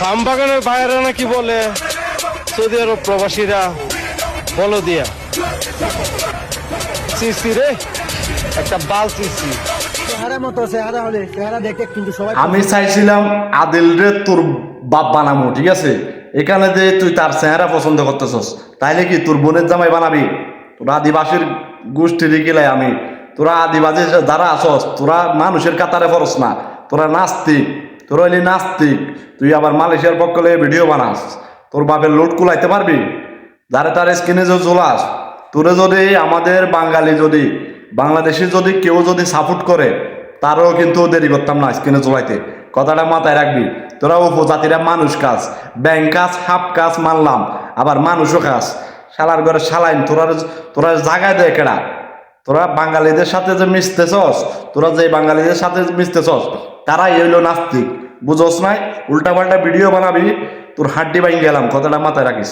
আম বাগানের বাইরে নাকি বলে সৌদি আরব প্রবাসীরা বলো দিয়া সিসি রে একটা বাল সিসি আমি চাইছিলাম আদিল রে তোর বাপ বানামো, ঠিক আছে? এখানে যে তুই তার চেহারা পছন্দ করতেছস, তাইলে কি তোর বোনের জামাই বানাবি? তোরা আদিবাসীর গোষ্ঠীর গেলে আমি, তোরা আদিবাসী যারা আসস তোরা মানুষের কাতারে পড়স না, তোরা নাস্তিক, তোরা হইলি নাস্তিক। তুই আবার মালয়েশিয়ার পক্ষ লয়ে ভিডিও বানাস, তোর বাপের লোড কুলাইতে পারবি? যারে তার স্কিনে যে জ্বলাস, তোরে যদি আমাদের বাঙালি যদি বাংলাদেশে যদি কেউ যদি সাপোর্ট করে তারও কিন্তু দেরি করতাম না স্কিনে জ্বলাইতে। কথাটা মাথায় রাখবি। তোরা উপজাতিরা মানুষ কাজ, ব্যাংক কাজ, হাফ কাজ মানলাম, আবার মানুষও কাজ। শালার ঘরে শালাইন তোরা তোরা জাগায় দেয় কেডা? তোরা বাঙালিদের সাথে যে মিশতেছস, তোরা যে বাঙালিদের সাথে মিশতেছস তারাই হইলো নাস্তিক, বুঝোস নাই? উল্টা পাল্টা ভিডিও বানাবি, তোর হাড্ডি ভাঙি গেলাম। কথাটা মাথায় রাখিস।